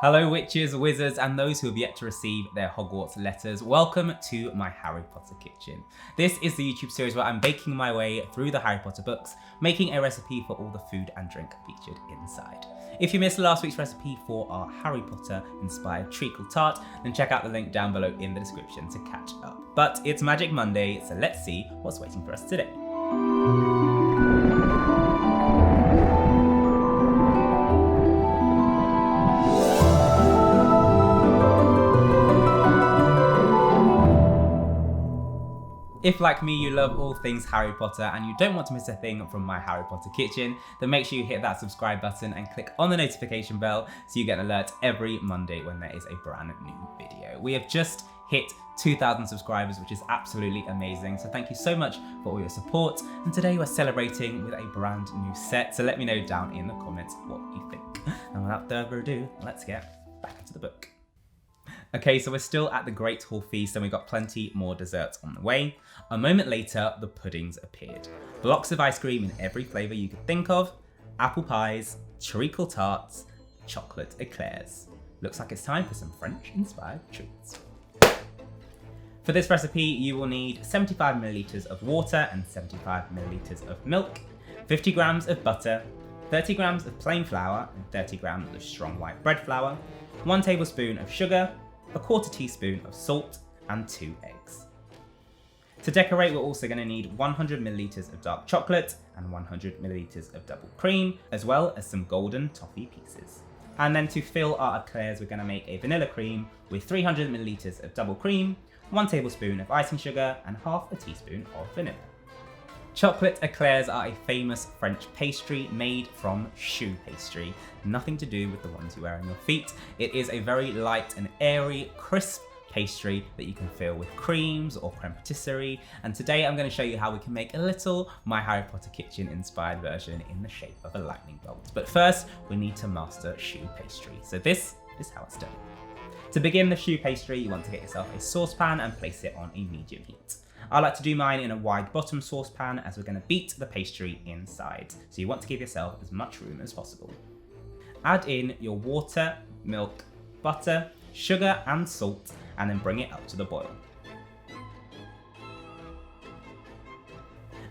Hello witches, wizards, and those who have yet to receive their Hogwarts letters. Welcome to my Harry Potter kitchen. This is the YouTube series where I'm baking my way through the Harry Potter books, making a recipe for all the food and drink featured inside. If you missed last week's recipe for our Harry Potter inspired treacle tart, then check out the link down below in the description to catch up. But it's Magic Monday, so let's see what's waiting for us today. If, like me, you love all things Harry Potter and you don't want to miss a thing from my Harry Potter kitchen, then make sure you hit that subscribe button and click on the notification bell so you get an alert every Monday when there is a brand new video. We have just hit 2,000 subscribers, which is absolutely amazing. So thank you so much for all your support. And today we're celebrating with a brand new set. So let me know down in the comments what you think. And without further ado, let's get back into the book. Okay, so we're still at the Great Hall Feast and we've got plenty more desserts on the way. A moment later, the puddings appeared. Blocks of ice cream in every flavour you could think of, apple pies, treacle tarts, chocolate eclairs. Looks like it's time for some French-inspired treats. For this recipe, you will need 75 millilitres of water and 75 millilitres of milk, 50 grams of butter, 30 grams of plain flour and 30 grams of strong white bread flour, 1 tablespoon of sugar, a quarter teaspoon of salt, and 2 eggs. To decorate, we're also going to need 100 millilitres of dark chocolate and 100 millilitres of double cream, as well as some golden toffee pieces. And then to fill our eclairs, we're going to make a vanilla cream with 300 millilitres of double cream, 1 tablespoon of icing sugar, and half a teaspoon of vanilla. Chocolate eclairs are a famous French pastry made from choux pastry. Nothing to do with the ones you wear on your feet. It is a very light and airy, crisp pastry that you can fill with creams or creme patisserie. And today I'm going to show you how we can make a little My Harry Potter Kitchen inspired version in the shape of a lightning bolt. But first, we need to master choux pastry. So this is how it's done. To begin the choux pastry, you want to get yourself a saucepan and place it on a medium heat. I like to do mine in a wide bottom saucepan as we're going to beat the pastry inside. So you want to give yourself as much room as possible. Add in your water, milk, butter, sugar and salt, and then bring it up to the boil.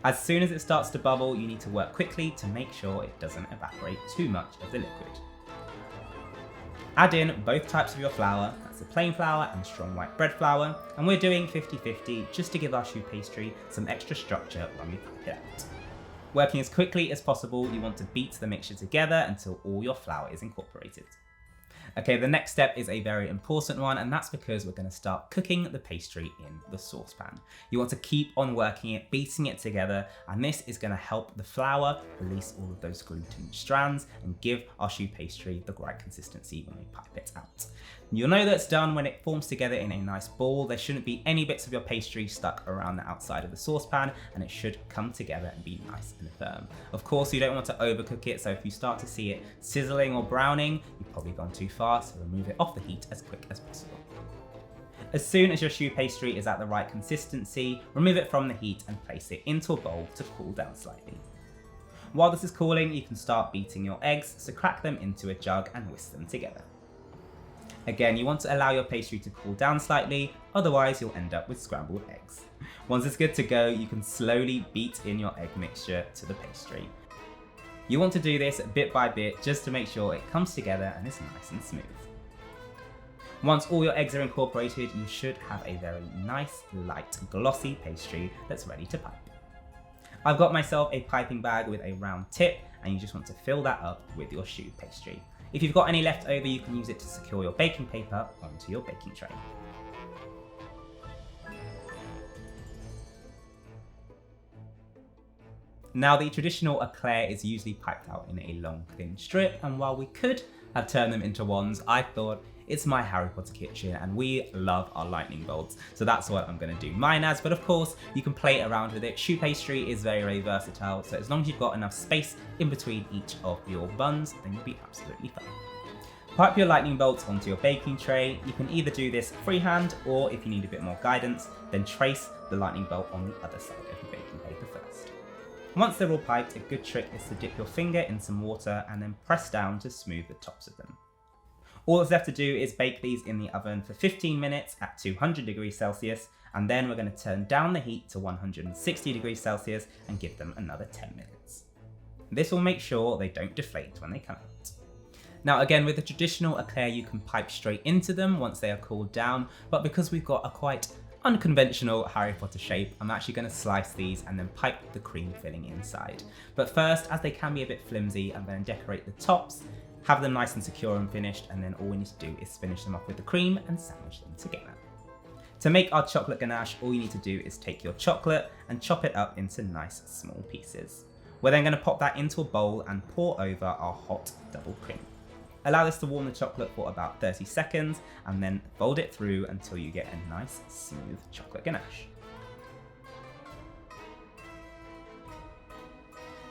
As soon as it starts to bubble, you need to work quickly to make sure it doesn't evaporate too much of the liquid. Add in both types of your flour, that's the plain flour and strong white bread flour, and we're doing 50-50 just to give our choux pastry some extra structure when we pack it out. Working as quickly as possible, you want to beat the mixture together until all your flour is incorporated. Okay, the next step is a very important one, and that's because we're going to start cooking the pastry in the saucepan. You want to keep on working it, beating it together, and this is going to help the flour release all of those gluten strands and give our choux pastry the right consistency when we pipe it out. You'll know that it's done when it forms together in a nice ball. There shouldn't be any bits of your pastry stuck around the outside of the saucepan, and it should come together and be nice and firm. Of course, you don't want to overcook it, so if you start to see it sizzling or browning, you've probably gone too far, so remove it off the heat as quick as possible. As soon as your choux pastry is at the right consistency, remove it from the heat and place it into a bowl to cool down slightly. While this is cooling, you can start beating your eggs, so crack them into a jug and whisk them together. Again, you want to allow your pastry to cool down slightly, otherwise you'll end up with scrambled eggs. Once it's good to go, you can slowly beat in your egg mixture to the pastry. You want to do this bit by bit just to make sure it comes together and is nice and smooth. Once all your eggs are incorporated, you should have a very nice, light, glossy pastry that's ready to pipe. I've got myself a piping bag with a round tip, and you just want to fill that up with your choux pastry. If you've got any left over, you can use it to secure your baking paper onto your baking tray. Now, the traditional eclair is usually piped out in a long, thin strip, and while we could have turned them into wands, I thought it's my Harry Potter kitchen and we love our lightning bolts, so that's what I'm going to do mine as. But of course, you can play around with it. Choux pastry is very, very versatile, so as long as you've got enough space in between each of your buns, then you'll be absolutely fine. Pipe your lightning bolts onto your baking tray. You can either do this freehand, or if you need a bit more guidance, then trace the lightning bolt on the other side of your baking paper first. Once they're all piped, a good trick is to dip your finger in some water and then press down to smooth the tops of them. All that's left to do is bake these in the oven for 15 minutes at 200 degrees Celsius, and then we're going to turn down the heat to 160 degrees Celsius and give them another 10 minutes. This will make sure they don't deflate when they come out. Now again, with the traditional eclair, you can pipe straight into them once they are cooled down, but because we've got a quite unconventional Harry Potter shape, I'm actually going to slice these and then pipe the cream filling inside. But first, as they can be a bit flimsy, I'm going to decorate the tops, have them nice and secure and finished, and then all we need to do is finish them off with the cream and sandwich them together. To make our chocolate ganache, all you need to do is take your chocolate and chop it up into nice small pieces. We're then going to pop that into a bowl and pour over our hot double cream. Allow this to warm the chocolate for about 30 seconds and then fold it through until you get a nice smooth chocolate ganache.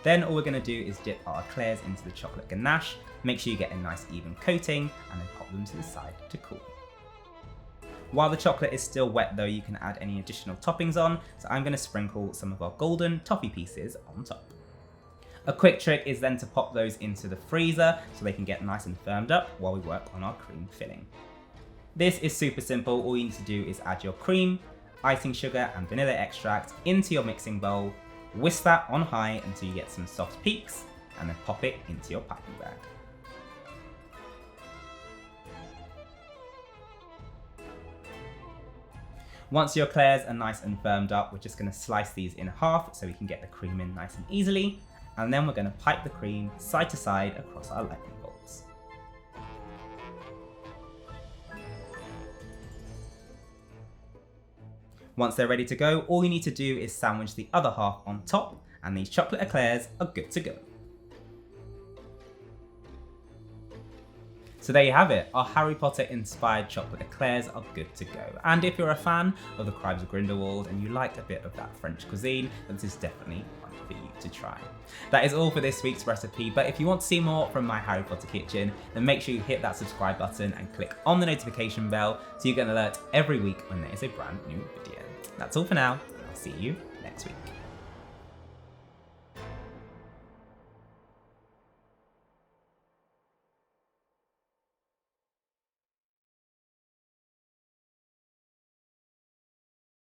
Then all we're going to do is dip our eclairs into the chocolate ganache, make sure you get a nice even coating, and then pop them to the side to cool. While the chocolate is still wet though, you can add any additional toppings on, so I'm going to sprinkle some of our golden toffee pieces on top. A quick trick is then to pop those into the freezer so they can get nice and firmed up while we work on our cream filling. This is super simple. All you need to do is add your cream, icing sugar and vanilla extract into your mixing bowl, whisk that on high until you get some soft peaks, and then pop it into your piping bag. Once your eclairs are nice and firmed up, we're just going to slice these in half so we can get the cream in nice and easily. And then we're going to pipe the cream side to side across our lightning bolts. Once they're ready to go, all you need to do is sandwich the other half on top, and these chocolate eclairs are good to go. So there you have it, our Harry Potter inspired chocolate eclairs are good to go. And if you're a fan of the Crimes of Grindelwald and you like a bit of that French cuisine, then this is definitely one for you to try. That is all for this week's recipe, but if you want to see more from my Harry Potter kitchen, then make sure you hit that subscribe button and click on the notification bell so you get an alert every week when there is a brand new video. That's all for now, and I'll see you next week.